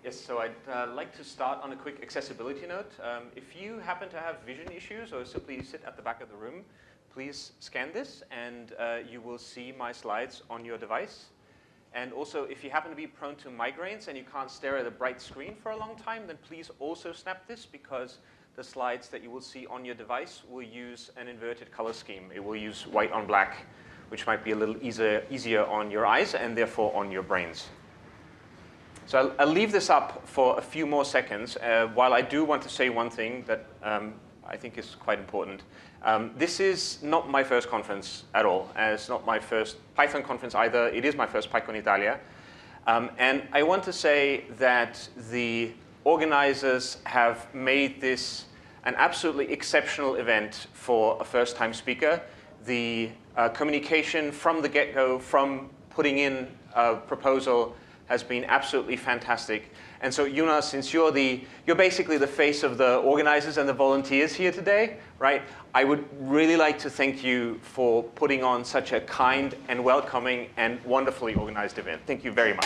Yes, so I'd like to start on a quick accessibility note. If you happen to have vision issues or simply sit at the back of the room, please scan this and you will see my slides on your device. And also, if you happen to be prone to migraines and you can't stare at a bright screen for a long time, then please also snap this, because the slides that you will see on your device will use an inverted color scheme. It will use white on black, which might be a little easier on your eyes and therefore on your brains. So I'll leave this up for a few more seconds, while I do want to say one thing that I think is quite important. This is not my first conference at all, and it's not my first Python conference either. It is my first PyCon Italia. And I want to say that the organizers have made this an absolutely exceptional event for a first-time speaker. The communication from the get-go, from putting in a proposal, has been absolutely fantastic. And so, Jonas, since you're basically the face of the organizers and the volunteers here today, right? I would really like to thank you for putting on such a kind and welcoming and wonderfully organized event. Thank you very much.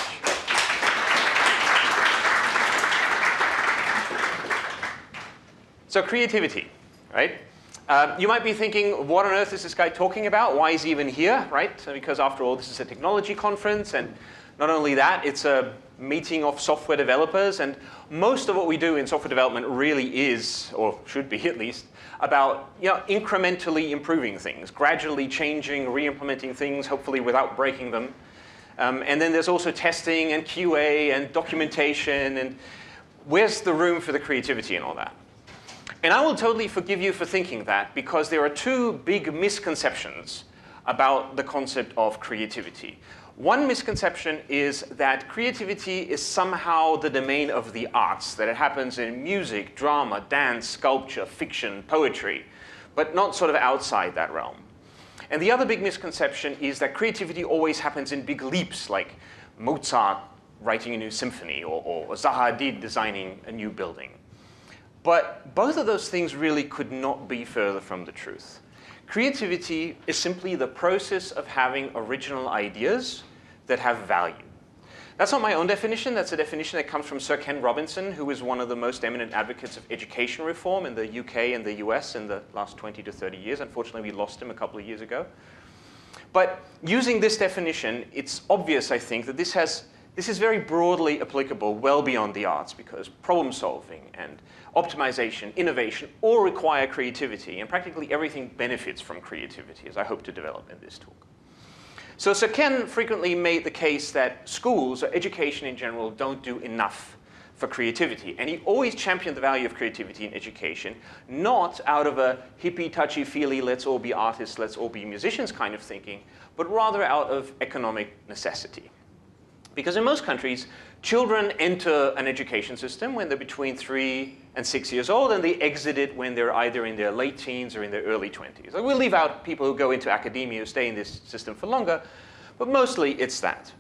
So creativity, right? You might be thinking, what on earth is this guy talking about? Why is he even here, right? So because after all, this is a technology conference, and not only that, it's a meeting of software developers, and most of what we do in software development really is, or should be at least, about incrementally improving things, gradually changing, re-implementing things, hopefully without breaking them. And then there's also testing and QA and documentation, and where's the room for the creativity and all that? And I will totally forgive you for thinking that, because there are two big misconceptions about the concept of creativity. One misconception is that creativity is somehow the domain of the arts, that it happens in music, drama, dance, sculpture, fiction, poetry, but not sort of outside that realm. And the other big misconception is that creativity always happens in big leaps, like Mozart writing a new symphony or Zaha Hadid designing a new building. But both of those things really could not be further from the truth. Creativity is simply the process of having original ideas that have value. That's not my own definition. That's a definition that comes from Sir Ken Robinson, who is one of the most eminent advocates of education reform in the UK and the US in the last 20 to 30 years. Unfortunately, we lost him a couple of years ago. But using this definition, it's obvious, I think, that this is very broadly applicable well beyond the arts, because problem solving and optimization, innovation, all require creativity, and practically everything benefits from creativity, as I hope to develop in this talk. So Sir Ken frequently made the case that schools, or education in general, don't do enough for creativity. And he always championed the value of creativity in education, not out of a hippie, touchy-feely, let's all be artists, let's all be musicians kind of thinking, but rather out of economic necessity. Because in most countries, children enter an education system when they're between 3 and 6 years old, and they exit it when they're either in their late teens or in their early 20s. We'll leave out people who go into academia who stay in this system for longer, but mostly it's that.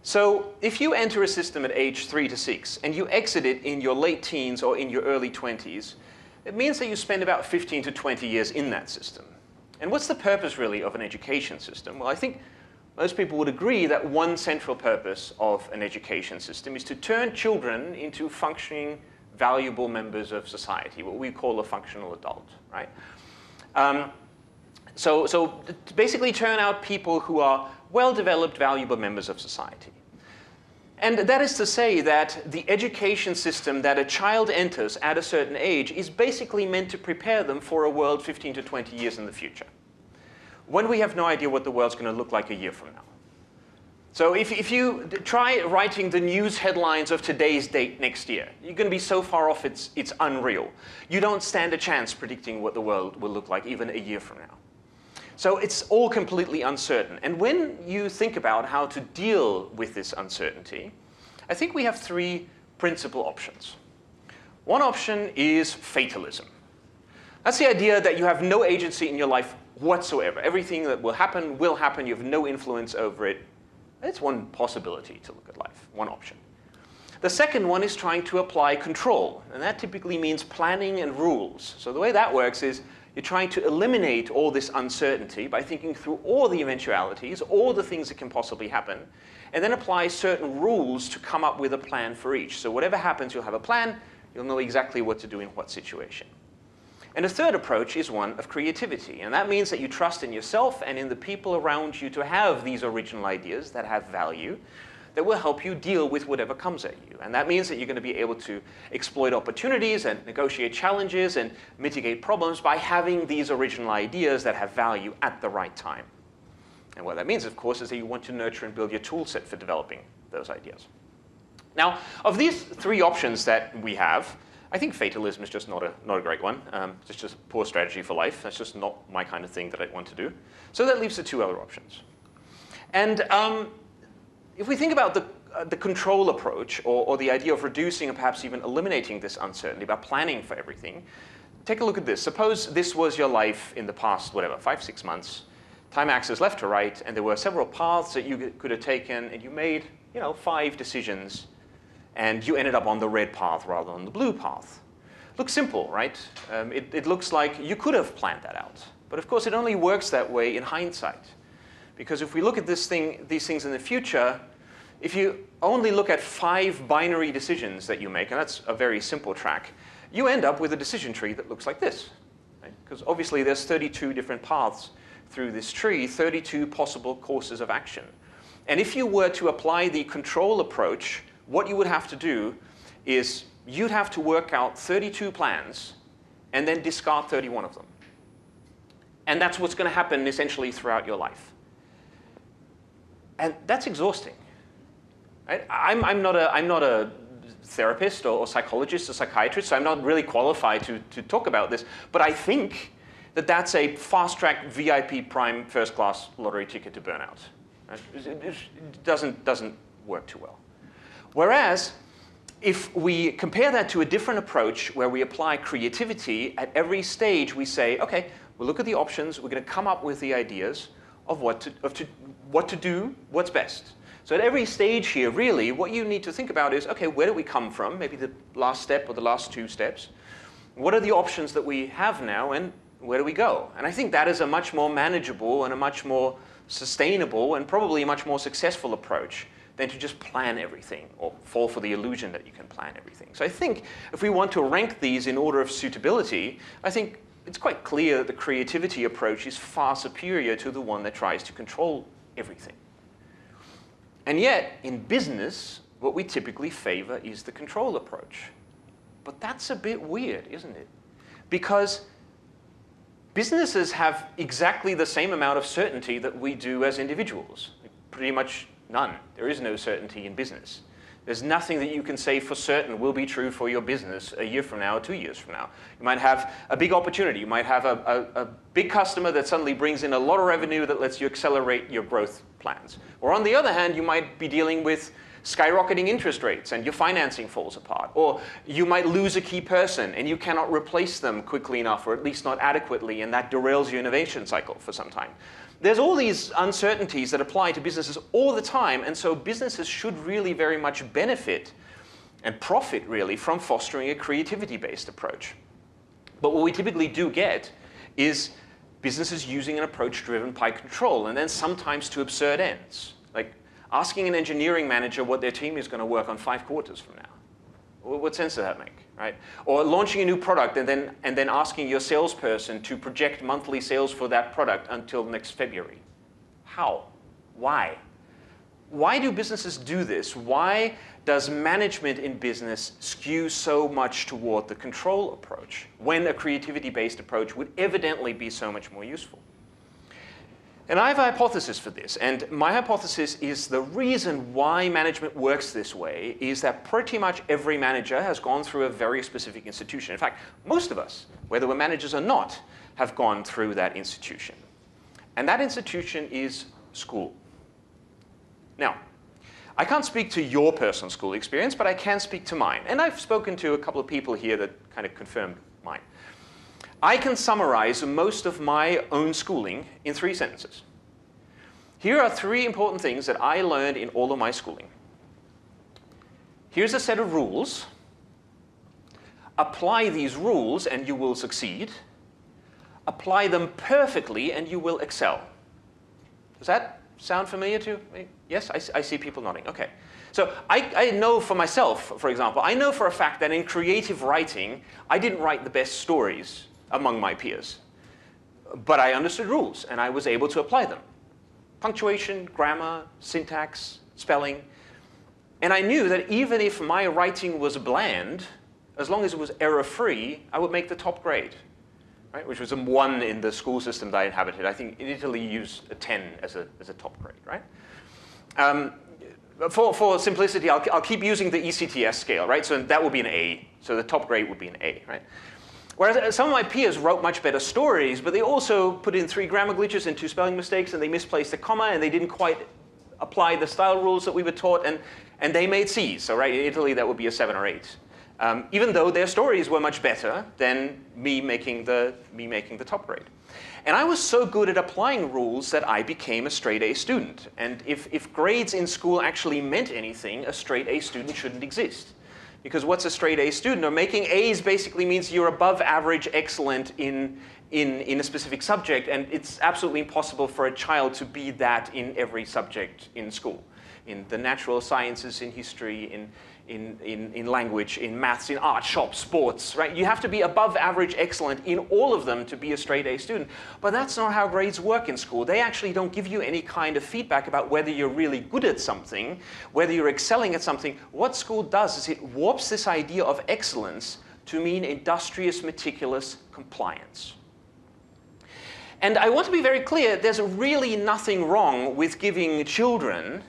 So if you enter a system at age 3 to 6 and you exit it in your late teens or in your early 20s, it means that you spend about 15 to 20 years in that system. And what's the purpose really of an education system? Well, I think most people would agree that one central purpose of an education system is to turn children into functioning, valuable members of society, what we call a functional adult, right? So to basically turn out people who are well-developed, valuable members of society. And that is to say that the education system that a child enters at a certain age is basically meant to prepare them for a world 15 to 20 years in the future, when we have no idea what the world's going to look like a year from now. So if you try writing the news headlines of today's date next year, you're going to be so far off it's unreal. You don't stand a chance predicting what the world will look like even a year from now. So it's all completely uncertain. And when you think about how to deal with this uncertainty, I think we have three principal options. One option is fatalism. That's the idea that you have no agency in your life whatsoever. Everything that will happen, you have no influence over it. It's one possibility to look at life, one option. The second one is trying to apply control, and that typically means planning and rules. So the way that works is You're trying to eliminate all this uncertainty by thinking through all the eventualities, all the things that can possibly happen, and then apply certain rules to come up with a plan for each. So whatever happens, you'll have a plan. You'll know exactly what to do in what situation. And a third approach is one of creativity. And that means that you trust in yourself and in the people around you to have these original ideas that have value that will help you deal with whatever comes at you. And that means that you're going to be able to exploit opportunities and negotiate challenges and mitigate problems by having these original ideas that have value at the right time. And what that means, of course, is that you want to nurture and build your tool set for developing those ideas. Now, of these three options that we have, I think fatalism is just not a great one. It's just poor strategy for life. That's just not my kind of thing that I want to do. So that leaves the two other options. And if we think about the control approach, or the idea of reducing or perhaps even eliminating this uncertainty by planning for everything, take a look at this. Suppose this was your life in the past, whatever, 5, 6 months. Time axis left to right, and there were several paths that you could have taken, and you made 5 decisions, and you ended up on the red path rather than the blue path. Looks simple, right? It looks like you could have planned that out. But of course, it only works that way in hindsight. Because if we look at these things in the future, if you only look at 5 binary decisions that you make, and that's a very simple track, you end up with a decision tree that looks like this. Because obviously there's 32 different paths through this tree, 32 possible courses of action. And if you were to apply the control approach, what you would have to do is you'd have to work out 32 plans and then discard 31 of them. And that's what's going to happen essentially throughout your life. And that's exhausting. Right? I'm not a therapist or psychologist or psychiatrist, so I'm not really qualified to talk about this. But I think that that's a fast-track VIP prime first-class lottery ticket to burnout. Right? It doesn't work too well. Whereas, if we compare that to a different approach where we apply creativity, at every stage we say, okay, we'll look at the options, we're going to come up with the ideas of what to do, what's best. So at every stage here, really, what you need to think about is, okay, where do we come from? Maybe the last step or the last 2 steps. What are the options that we have now, and where do we go? And I think that is a much more manageable and a much more sustainable and probably a much more successful approach than to just plan everything or fall for the illusion that you can plan everything. So I think if we want to rank these in order of suitability, I think it's quite clear that the creativity approach is far superior to the one that tries to control everything. And yet, in business, what we typically favor is the control approach. But that's a bit weird, isn't it? Because businesses have exactly the same amount of certainty that we do as individuals. Pretty much none. There is no certainty in business. There's nothing that you can say for certain will be true for your business a year from now or 2 years from now. You might have a big opportunity. You might have a big customer that suddenly brings in a lot of revenue that lets you accelerate your growth plans. Or on the other hand, you might be dealing with skyrocketing interest rates and your financing falls apart. Or you might lose a key person and you cannot replace them quickly enough, or at least not adequately, and that derails your innovation cycle for some time. There's all these uncertainties that apply to businesses all the time, and so businesses should really very much benefit and profit really from fostering a creativity-based approach. But what we typically do get is businesses using an approach driven by control, and then sometimes to absurd ends. Like asking an engineering manager what their team is going to work on 5 quarters from now. What sense does that make, right? Or launching a new product and then asking your salesperson to project monthly sales for that product until next February. How? Why? Why do businesses do this? Why does management in business skew so much toward the control approach when a creativity-based approach would evidently be so much more useful? And I have a hypothesis for this, and my hypothesis is the reason why management works this way is that pretty much every manager has gone through a very specific institution. In fact, most of us, whether we're managers or not, have gone through that institution. And that institution is school. Now, I can't speak to your personal school experience, but I can speak to mine. And I've spoken to a couple of people here that kind of confirmed mine. I can summarize most of my own schooling in 3 sentences. Here are 3 important things that I learned in all of my schooling. Here's a set of rules. Apply these rules and you will succeed. apply them perfectly, and you will excel. Does that sound familiar to me? Yes, I see people nodding. Okay. So I know for myself, for example, I know for a fact that in creative writing, I didn't write the best stories among my peers. But I understood rules, and I was able to apply them. Punctuation, grammar, syntax, spelling. And I knew that even if my writing was bland, as long as it was error-free, I would make the top grade, right? Which was a 1 in the school system that I inhabited. I think in Italy you use a 10 as a top grade, right? For simplicity, I'll keep using the ECTS scale, right? So that would be an A. So the top grade would be an A, right? Whereas some of my peers wrote much better stories, but they also put in 3 grammar glitches and 2 spelling mistakes, and they misplaced a comma, and they didn't quite apply the style rules that we were taught, and they made Cs. So right, in Italy, that would be a 7 or 8. Even though their stories were much better than me making the top grade. And I was so good at applying rules that I became a straight A student. And if grades in school actually meant anything, a straight A student shouldn't exist. Because what's a straight A student? Or making A's basically means you're above average excellent in a specific subject, and it's absolutely impossible for a child to be that in every subject in school. In the natural sciences, in history, in language, in maths, in art, shop, sports, right? You have to be above average excellent in all of them to be a straight A student. But that's not how grades work in school. They actually don't give you any kind of feedback about whether you're really good at something, whether you're excelling at something. What school does is it warps this idea of excellence to mean industrious, meticulous compliance. And I want to be very clear, there's really nothing wrong with giving children,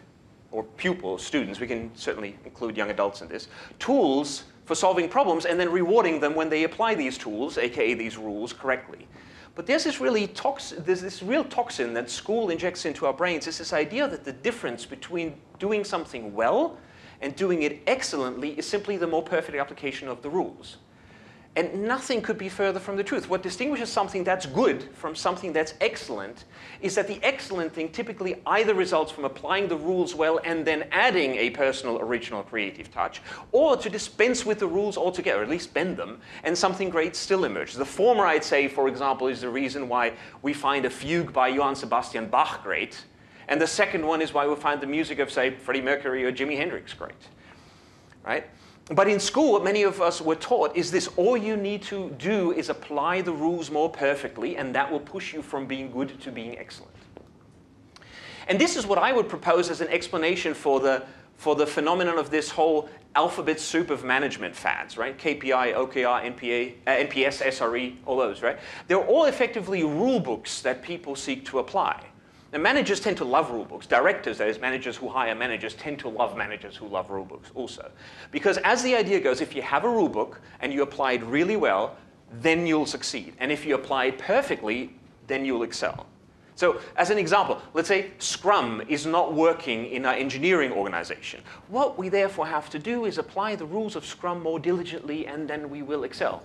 or pupils, students, we can certainly include young adults in this, tools for solving problems and then rewarding them when they apply these tools, aka these rules, correctly. But there's this real toxin that school injects into our brains. It's this idea that the difference between doing something well and doing it excellently is simply the more perfect application of the rules. And nothing could be further from the truth. What distinguishes something that's good from something that's excellent is that the excellent thing typically either results from applying the rules well and then adding a personal, original, creative touch, or to dispense with the rules altogether, at least bend them, and something great still emerges. The former, I'd say, for example, is the reason why we find a fugue by Johann Sebastian Bach great, and the second one is why we find the music of, say, Freddie Mercury or Jimi Hendrix great, right? But in school, what many of us were taught is this: all you need to do is apply the rules more perfectly, and that will push you from being good to being excellent. And this is what I would propose as an explanation for the phenomenon of this whole alphabet soup of management fads, right? KPI, OKR, NPS, SRE, all those, right? They're all effectively rule books that people seek to apply. And managers tend to love rule books. Directors, that is, managers who hire managers, tend to love managers who love rule books also. Because as the idea goes, if you have a rule book and you apply it really well, then you'll succeed. And if you apply it perfectly, then you'll excel. So as an example, let's say Scrum is not working in our engineering organization. What we therefore have to do is apply the rules of Scrum more diligently, and then we will excel.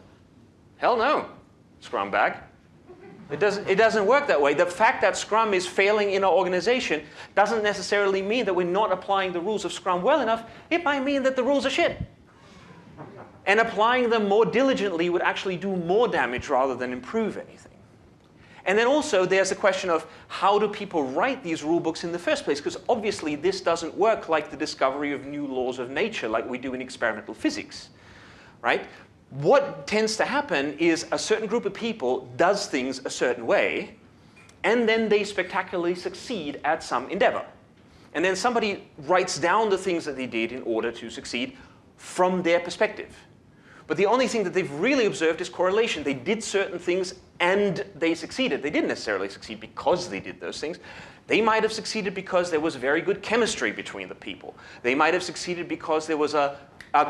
Hell no, Scrum bag. It doesn't work that way. The fact that Scrum is failing in our organization doesn't necessarily mean that we're not applying the rules of Scrum well enough. It might mean that the rules are shit. And applying them more diligently would actually do more damage rather than improve anything. And then also there's the question of how do people write these rule books in the first place? Because obviously this doesn't work like the discovery of new laws of nature like we do in experimental physics, right? What tends to happen is a certain group of people does things a certain way, and then they spectacularly succeed at some endeavor. And then somebody writes down the things that they did in order to succeed from their perspective. But the only thing that they've really observed is correlation. They did certain things and they succeeded. They didn't necessarily succeed because they did those things. They might have succeeded because there was very good chemistry between the people. They might have succeeded because there was a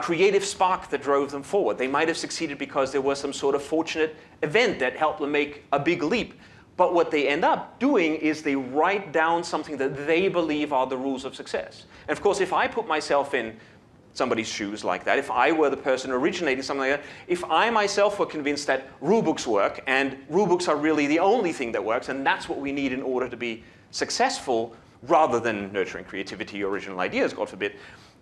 creative spark that drove them forward. They might have succeeded because there was some sort of fortunate event that helped them make a big leap. But what they end up doing is they write down something that they believe are the rules of success. And of course, if I put myself in somebody's shoes like that, if I were the person originating something like that, if I myself were convinced that rule books work and rule books are really the only thing that works and that's what we need in order to be successful rather than nurturing creativity or original ideas, God forbid,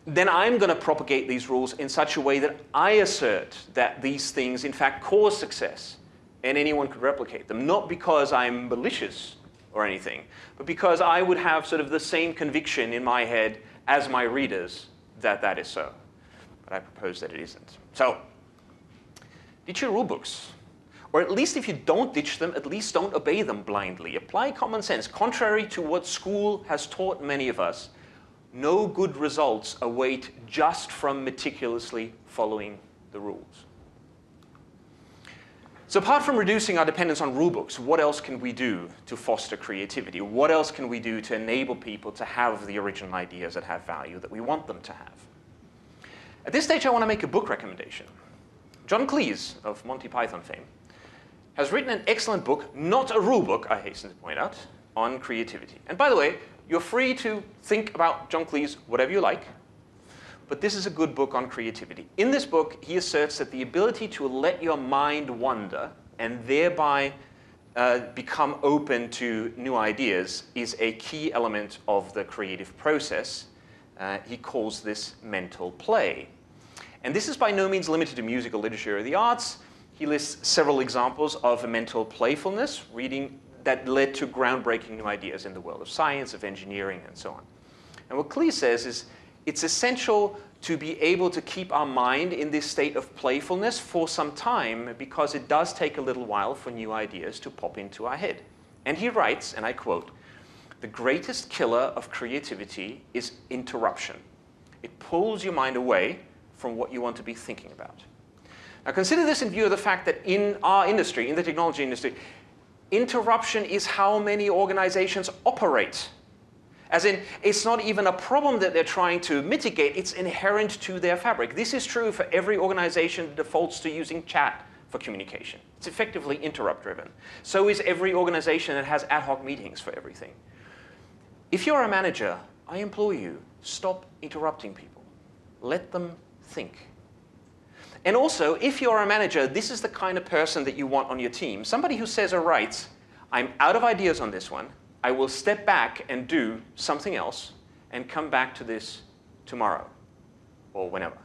then I'm going to propagate these rules in such a way that I assert that these things in fact cause success and anyone could replicate them. Not because I'm malicious or anything, but because I would have sort of the same conviction in my head as my readers that that is so. But I propose that it isn't. So, ditch your rule books. Or at least if you don't ditch them, at least don't obey them blindly. Apply common sense. Contrary to what school has taught many of us, no good results await just from meticulously following the rules. So apart from reducing our dependence on rulebooks, what else can we do to foster creativity? What else can we do to enable people to have the original ideas that have value that we want them to have? At this stage, I want to make a book recommendation. John Cleese of Monty Python fame has written an excellent book, not a rule book, I hasten to point out, on creativity. And by the way, you're free to think about John Cleese whatever you like, but this is a good book on creativity. In this book, he asserts that the ability to let your mind wander and thereby become open to new ideas is a key element of the creative process. He calls this mental play. And this is by no means limited to music or literature or the arts. He lists several examples of mental playfulness, reading that led to groundbreaking new ideas in the world of science, of engineering, and so on. And what Cleese says is, it's essential to be able to keep our mind in this state of playfulness for some time because it does take a little while for new ideas to pop into our head. And he writes, and I quote, "The greatest killer of creativity is interruption. It pulls your mind away from what you want to be thinking about." Now consider this in view of the fact that in our industry, in the technology industry, interruption is how many organizations operate. As in, it's not even a problem that they're trying to mitigate, it's inherent to their fabric. This is true for every organization that defaults to using chat for communication. It's effectively interrupt-driven. So is every organization that has ad hoc meetings for everything. If you're a manager, I implore you, stop interrupting people. Let them think. And also, if you're a manager, this is the kind of person that you want on your team. Somebody who says or writes, I'm out of ideas on this one. I will step back and do something else and come back to this tomorrow or whenever.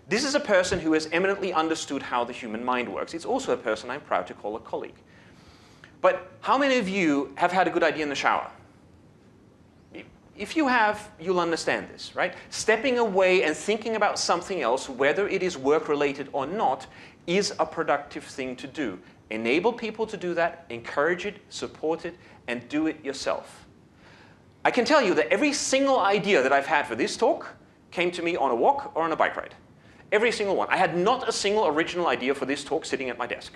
This is a person who has eminently understood how the human mind works. It's also a person I'm proud to call a colleague. But how many of you have had a good idea in the shower? If you have, you'll understand this, right? Stepping away and thinking about something else, whether it is work-related or not, is a productive thing to do. Enable people to do that, encourage it, support it, and do it yourself. I can tell you that every single idea that I've had for this talk came to me on a walk or on a bike ride. Every single one. I had not a single original idea for this talk sitting at my desk.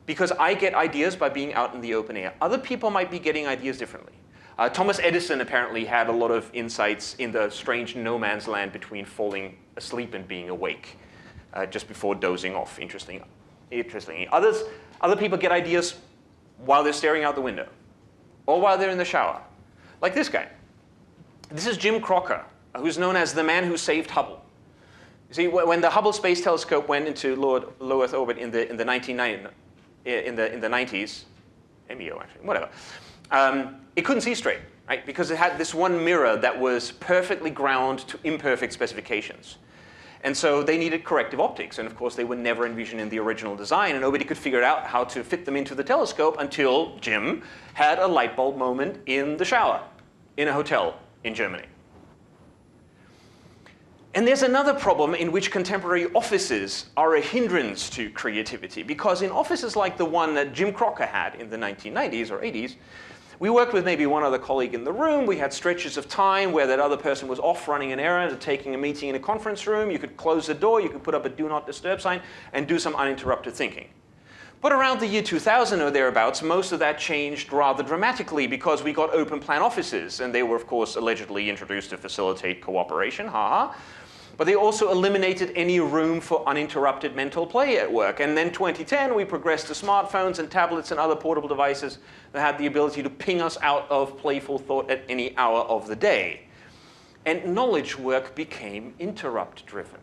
Because I get ideas by being out in the open air. Other people might be getting ideas differently. Thomas Edison apparently had a lot of insights in the strange no man's land between falling asleep and being awake, just before dozing off, interestingly. Other people get ideas while they're staring out the window, or while they're in the shower. Like this guy. This is Jim Crocker, who's known as the man who saved Hubble. You see, when the Hubble Space Telescope went into low Earth orbit in the 90s, MEO actually, whatever, it couldn't see straight, right? Because it had this one mirror that was perfectly ground to imperfect specifications. And so they needed corrective optics. And of course, they were never envisioned in the original design. And nobody could figure out how to fit them into the telescope until Jim had a light bulb moment in the shower in a hotel in Germany. And there's another problem in which contemporary offices are a hindrance to creativity. Because in offices like the one that Jim Crocker had in the 1990s or 80s, we worked with maybe one other colleague in the room. We had stretches of time where that other person was off running an errand or taking a meeting in a conference room. You could close the door, you could put up a do not disturb sign, and do some uninterrupted thinking. But around the year 2000 or thereabouts, most of that changed rather dramatically because we got open plan offices. And they were, of course, allegedly introduced to facilitate cooperation, haha. But they also eliminated any room for uninterrupted mental play at work. And then 2010, we progressed to smartphones and tablets and other portable devices that had the ability to ping us out of playful thought at any hour of the day. And knowledge work became interrupt-driven.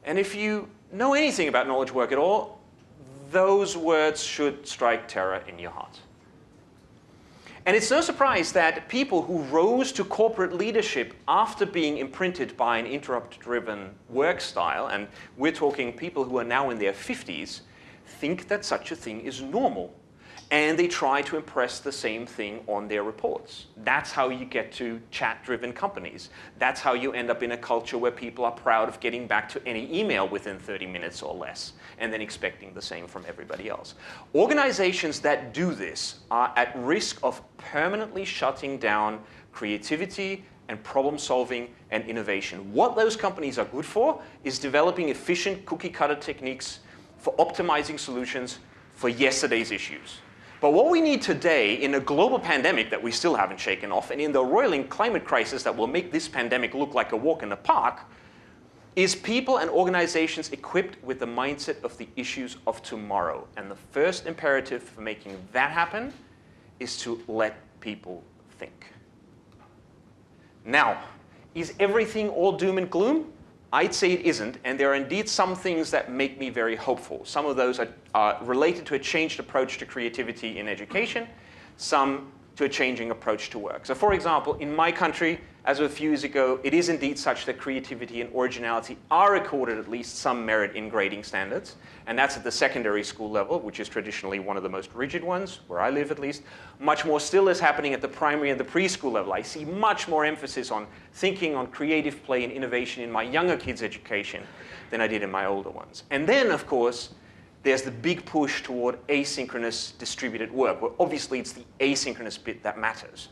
And if you know anything about knowledge work at all, those words should strike terror in your heart. And it's no surprise that people who rose to corporate leadership after being imprinted by an interrupt-driven work style, and we're talking people who are now in their 50s, think that such a thing is normal. And they try to impress the same thing on their reports. That's how you get to chat-driven companies. That's how you end up in a culture where people are proud of getting back to any email within 30 minutes or less, and then expecting the same from everybody else. Organizations that do this are at risk of permanently shutting down creativity and problem solving and innovation. What those companies are good for is developing efficient cookie-cutter techniques for optimizing solutions for yesterday's issues. But what we need today in a global pandemic that we still haven't shaken off, and in the roiling climate crisis that will make this pandemic look like a walk in the park, is people and organizations equipped with the mindset of the issues of tomorrow. And the first imperative for making that happen is to let people think. Now, is everything all doom and gloom? I'd say it isn't, and there are indeed some things that make me very hopeful. Some of those are related to a changed approach to creativity in education, some to a changing approach to work. So for example, in my country, as of a few years ago, it is indeed such that creativity and originality are accorded at least some merit in grading standards, and that's at the secondary school level, which is traditionally one of the most rigid ones, where I live at least. Much more still is happening at the primary and the preschool level. I see much more emphasis on thinking, on creative play and innovation in my younger kids' education than I did in my older ones. And then, of course, there's the big push toward asynchronous distributed work, where obviously it's the asynchronous bit that matters.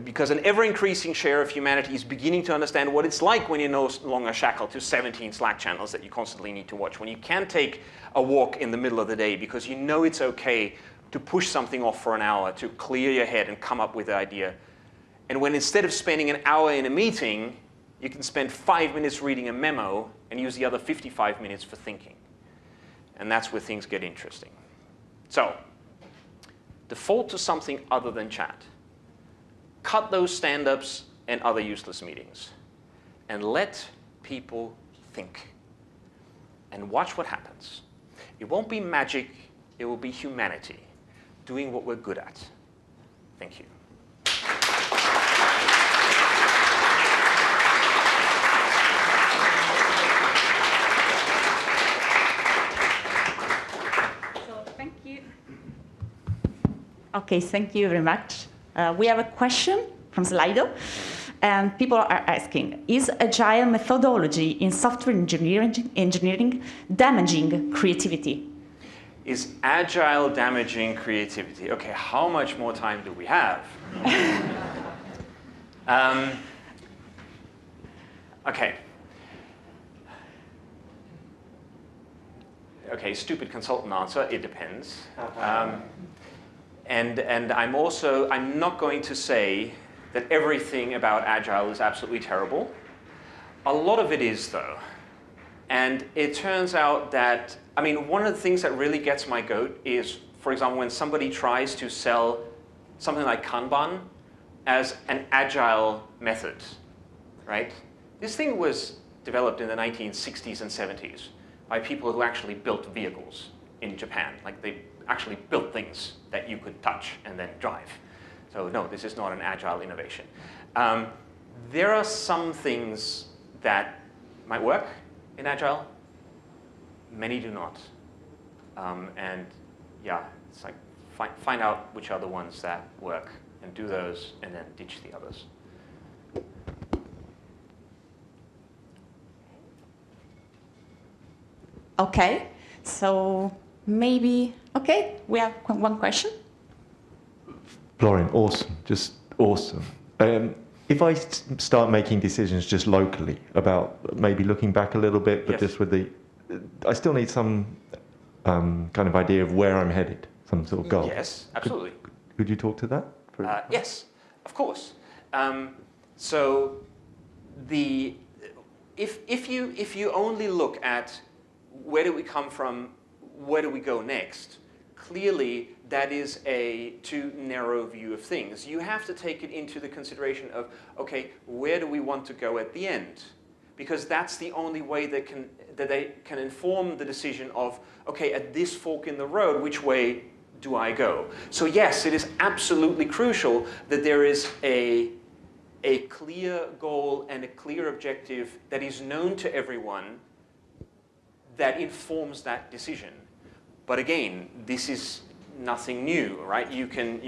Because an ever-increasing share of humanity is beginning to understand what it's like when you're no longer shackled to 17 Slack channels that you constantly need to watch, when you can take a walk in the middle of the day because you know it's okay to push something off for an hour, to clear your head and come up with an idea. And when instead of spending an hour in a meeting, you can spend 5 minutes reading a memo and use the other 55 minutes for thinking. And that's where things get interesting. So, default to something other than chat. Cut those stand-ups and other useless meetings. And let people think. And watch what happens. It won't be magic, it will be humanity, doing what we're good at. Thank you. Okay, thank you very much. We have a question from Slido, and people are asking, is agile methodology in software engineering damaging creativity? Is agile damaging creativity? Okay, how much more time do we have? Okay. Okay, stupid consultant answer, it depends. And I'm not going to say that everything about agile is absolutely terrible. A lot of it is, though. And it turns out that, I mean, one of the things that really gets my goat is, for example, when somebody tries to sell something like Kanban as an agile method, right? This thing was developed in the 1960s and 70s by people who actually built vehicles in Japan. Like, they actually built things that you could touch and then drive. So no, this is not an agile innovation. There are some things that might work in agile. Many do not. And yeah, it's like find out which are the ones that work and do those and then ditch the others. Okay, so maybe, okay, we have one question. Florian, awesome, just awesome. If I start making decisions just locally about maybe looking back a little bit, but yes. just with the, I still need some kind of idea of where I'm headed, some sort of goal. Yes, absolutely. Could you talk to that? Yes, of course. So if you only look at where do we come from, where do we go next, clearly that is a too narrow view of things. You have to take it into the consideration of, okay, where do we want to go at the end? Because that's the only way that they can inform the decision of, okay, at this fork in the road, which way do I go? So yes, it is absolutely crucial that there is a clear goal and a clear objective that is known to everyone that informs that decision. But again, this is nothing new, right? You can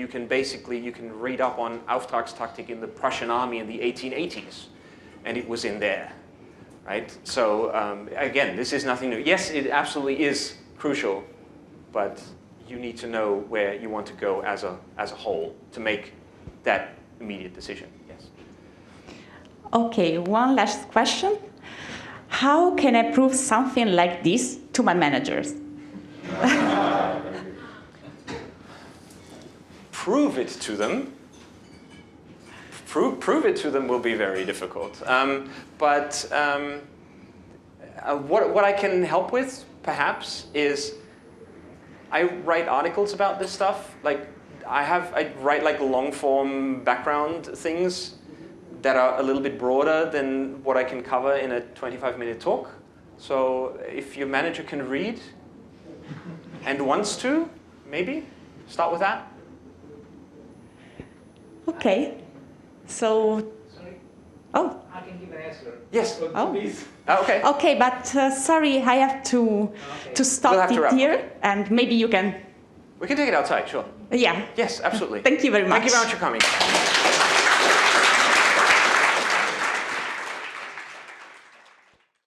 read up on Auftragstaktik in the Prussian army in the 1880s, and it was in there, right? So again, this is nothing new. Yes, it absolutely is crucial, but you need to know where you want to go as a whole to make that immediate decision. Yes. Okay, one last question. How can I prove something like this to my managers? Prove it to them. Prove it to them will be very difficult. But what I can help with, perhaps, is I write articles about this stuff. Like I write like long form background things that are a little bit broader than what I can cover in a 25-minute talk. So if your manager can read and wants to, maybe start with that. Okay. So. Sorry. Oh. I can give an answer. Yes. Oh. Please. Okay. Okay, but sorry, I have to stop We'll have to it wrap, here, okay. and maybe you can. We can take it outside, sure. Yeah. Yes, absolutely. Thank you very much. Thank you very much for coming.